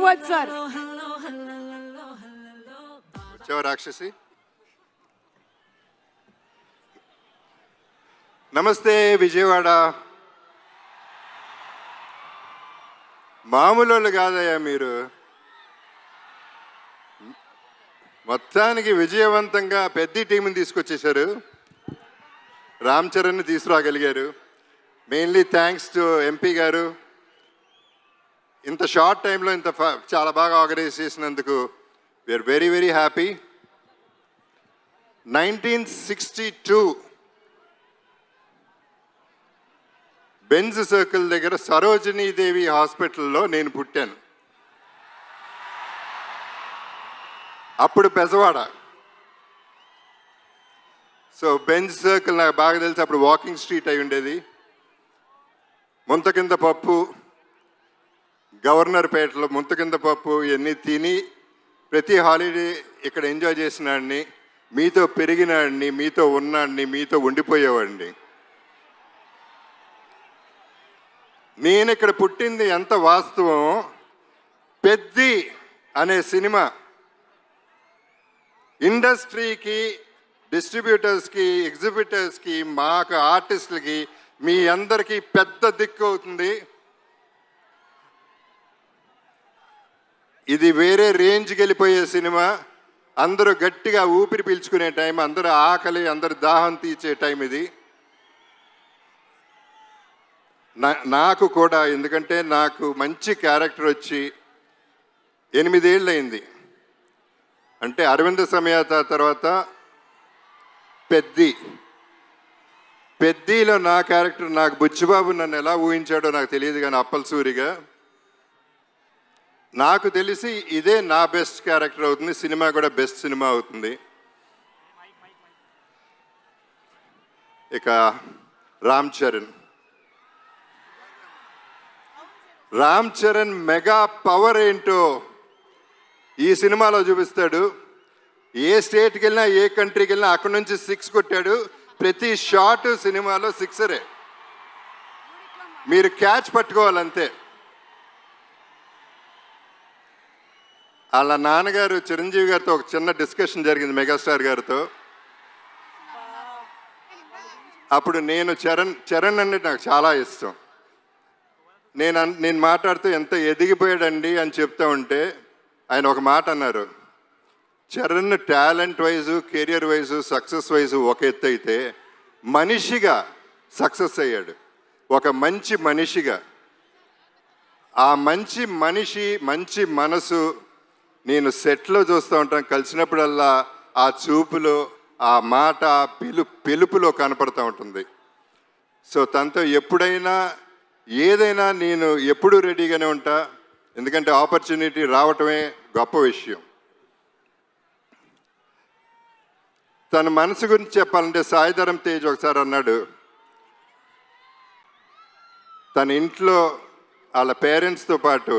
Words sir. వచ్చావా రాక్షసి? నమస్తే విజయవాడ. మామూలు కాదయ్యా మీరు. మొత్తానికి విజయవంతంగా పెద్ద టీంని తీసుకొచ్చేశారు. Ram చరణ్ని తీసుకురాగలిగారు. Mainly thanks to MP గారు. ఇంత షార్ట్ టైంలో ఇంత చాలా బాగా ఆర్గనైజ్ చేసినందుకు we are very very happy. 1962 Benz circle దగ్గర సరోజినీదేవి హాస్పిటల్లో నేను పుట్టాను. అప్పుడు పెజవాడ. సో బెంజ్ సర్కిల్ నాకు బాగా తెలిసి అప్పుడు వాకింగ్ స్ట్రీట్ అయి ఉండేది. ముంత కింద పప్పు, గవర్నర్ పేటలో ముంత కింద పప్పు ఇవన్నీ తిని ప్రతి హాలిడే ఇక్కడ ఎంజాయ్ చేసినాడిని, మీతో పెరిగినాడిని, మీతో ఉన్నాడిని, మీతో ఉండిపోయేవాడిని. నేను ఇక్కడ పుట్టింది ఎంత వాస్తవం. పెద్ది అనే సినిమా ఇండస్ట్రీకి, డిస్ట్రిబ్యూటర్స్కి, ఎగ్జిబిటర్స్కి, మాకు ఆర్టిస్టులకి, మీ అందరికీ పెద్ద దిక్కు అవుతుంది. ఇది వేరే రేంజ్కి వెళ్ళిపోయే సినిమా. అందరూ గట్టిగా ఊపిరి పీల్చుకునే టైం, అందరూ ఆకలి, అందరు దాహం తీర్చే టైం ఇది. నాకు కూడా, ఎందుకంటే నాకు మంచి క్యారెక్టర్ వచ్చి 8 ఏళ్ళు అయింది. అంటే అరవింద సమేత తర్వాత పెద్దిలో నా క్యారెక్టర్, నాకు బుచ్చిబాబు నన్ను ఎలా ఊహించాడో నాకు తెలియదు, కానీ అప్పల్ సూరిగా నాకు తెలిసి ఇదే నా బెస్ట్ క్యారెక్టర్ అవుతుంది. సినిమా కూడా బెస్ట్ సినిమా అవుతుంది. ఇక రామ్ చరణ్ మెగా పవర్ ఏంటో ఈ సినిమాలో చూపిస్తాడు. ఏ స్టేట్కి వెళ్ళినా, ఏ కంట్రీకి వెళ్ళినా అక్కడి నుంచి 6 కొట్టాడు. ప్రతి షాట్ సినిమాలో 6రే. మీరు క్యాచ్ పట్టుకోవాలంతే. వాళ్ళ నాన్నగారు చిరంజీవి గారితో ఒక చిన్న డిస్కషన్ జరిగింది, మెగాస్టార్ గారితో. అప్పుడు నేను చరణ్ అంటే నాకు చాలా ఇష్టం. నేను మాట్లాడుతూ ఎంత ఎదిగిపోయాడండి అని చెప్తా ఉంటే ఆయన ఒక మాట అన్నారు, Charan talent wise, career wise, success wise ఒక ఎత్తు అయితే మనిషిగా సక్సెస్ అయ్యాడు. ఒక మంచి మనిషిగా. ఆ మంచి మనిషి, మంచి మనసు నేను సెట్లో చూస్తూ ఉంటాను. కలిసినప్పుడల్లా ఆ చూపులో, ఆ మాట, పిలుపులో కనపడుతూ ఉంటుంది. సో తనతో ఎప్పుడైనా ఏదైనా నేను ఎప్పుడూ రెడీగానే ఉంటా. ఎందుకంటే ఆపర్చునిటీ రావటమే గొప్ప విషయం. తన మనసు గురించి చెప్పాలంటే సాయిధరం తేజ్ ఒకసారి అన్నాడు, తన ఇంట్లో వాళ్ళ పేరెంట్స్తో పాటు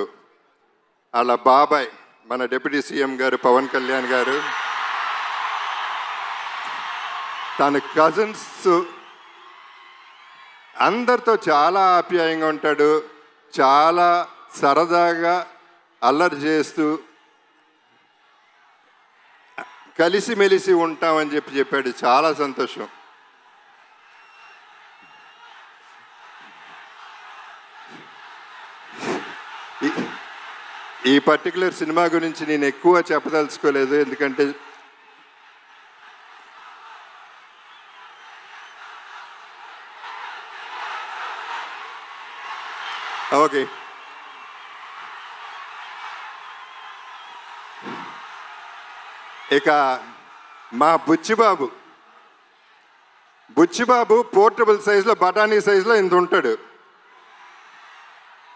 వాళ్ళ బాబాయ్, మన డిప్యూటీ సీఎం గారు పవన్ కళ్యాణ్ గారు, తన కజిన్స్ అందరితో చాలా ఆప్యాయంగా ఉంటాడు. చాలా సరదాగా అల్లరి చేస్తూ కలిసిమెలిసి ఉంటామని చెప్పాడు. చాలా సంతోషం. ఈ పర్టికులర్ సినిమా గురించి నేను ఎక్కువ చెప్పదలుచుకోలేదు, ఎందుకంటే ఓకే. ఇక మా బుచ్చిబాబు పోర్టబుల్ సైజులో, బఠానీ సైజులో ఇంత ఉంటాడు.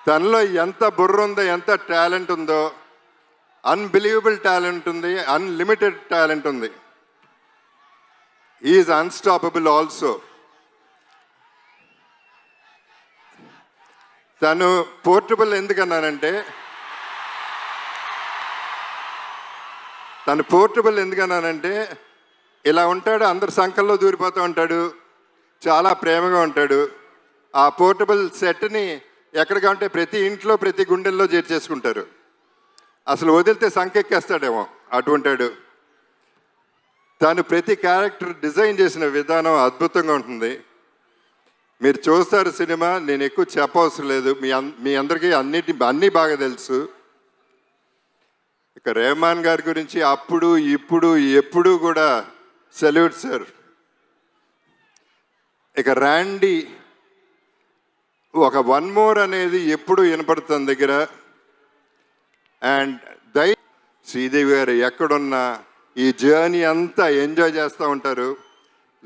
తనలో ఎంత బుర్ర ఉందో, ఎంత టాలెంట్ ఉందో, అన్బిలీవబుల్ టాలెంట్ ఉంది, అన్లిమిటెడ్ టాలెంట్ ఉంది. Is unstoppable also. తను పోర్టబుల్ ఎందుకన్నానంటే, ఇలా ఉంటాడు, అందరు సంకల్లో దూరిపోతూ ఉంటాడు, చాలా ప్రేమగా ఉంటాడు. ఆ పోర్టబుల్ సెట్ని ఎక్కడికంటే ప్రతి ఇంట్లో, ప్రతి గుండెల్లో చేర్చేసుకుంటారు. అసలు వదిలితే సంకెక్కేస్తాడేమో అటువంటాడు. తను ప్రతి క్యారెక్టర్ డిజైన్ చేసిన విధానం అద్భుతంగా ఉంటుంది. మీరు చూస్తారు సినిమా, నేను ఎక్కువ చెప్పవసరం లేదు, మీ అందరికీ అన్నీ బాగా తెలుసు. ఇక రెహమాన్ గారి గురించి అప్పుడు ఇప్పుడు ఎప్పుడు కూడా సెల్యూట్ సార్. ఇక ర్యాండీ ఒక వన్ మోర్ అనేది ఎప్పుడు వినపడుతుంది దగ్గర. అండ్ శ్రీదేవి గారు ఎక్కడున్నా ఈ జర్నీ అంతా ఎంజాయ్ చేస్తూ ఉంటారు.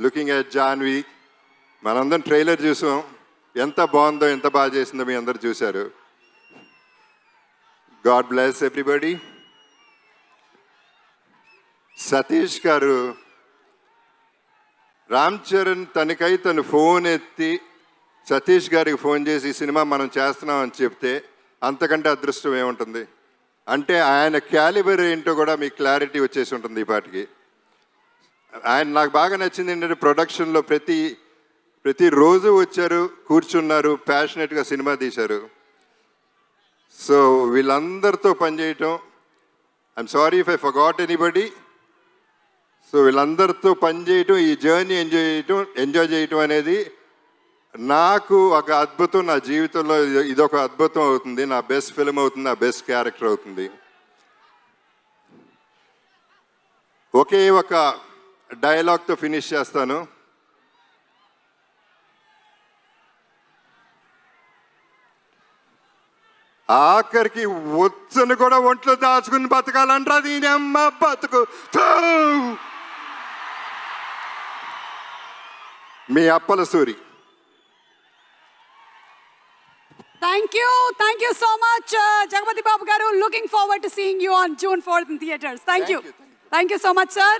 లుకింగ్ ఎట్ జాన్వి, మనందరం ట్రైలర్ చూసాం, ఎంత బాగుందో, ఎంత బాగా చేసిందో మీ అందరు చూశారు. God bless everybody. సతీష్ గారు, రామ్ చరణ్ తనకై తను ఫోన్ ఎత్తి సతీష్ గారికి ఫోన్ చేసి ఈ సినిమా మనం చేస్తున్నాం అని చెప్తే అంతకంటే అదృష్టం ఏముంటుంది. అంటే ఆయన క్యాలిబర్ ఏంటో కూడా మీకు క్లారిటీ వచ్చేసి ఉంటుంది ఈ పాటికి. ఆయన నాకు బాగా నచ్చింది ఏంటంటే ప్రొడక్షన్లో ప్రతిరోజు వచ్చారు, కూర్చున్నారు, ప్యాషనెట్గా సినిమా తీశారు. సో వీళ్ళందరితో పనిచేయటం, I'm sorry if I forgot anybody. So వీళ్ళందరితో పనిచేయటం, ఈ జర్నీ ఎంజాయ్ చేయటం అనేది నాకు ఒక అద్భుతం. నా జీవితంలో ఇదొక అద్భుతం అవుతుంది, నా బెస్ట్ ఫిల్మ్ అవుతుంది, నా బెస్ట్ క్యారెక్టర్ అవుతుంది. ఒకే ఒక డైలాగ్తో ఫినిష్ చేస్తాను. ఆఖరికి వచ్చను కూడా ఒంట్లో దాచుకుని బతకాలంటారా దీని అమ్మ బతుకు. మీ Appala Suri. Thank you so much, Jagapati Babu garu. Looking forward to seeing you on June 4th in theaters. Thank you so much, sir.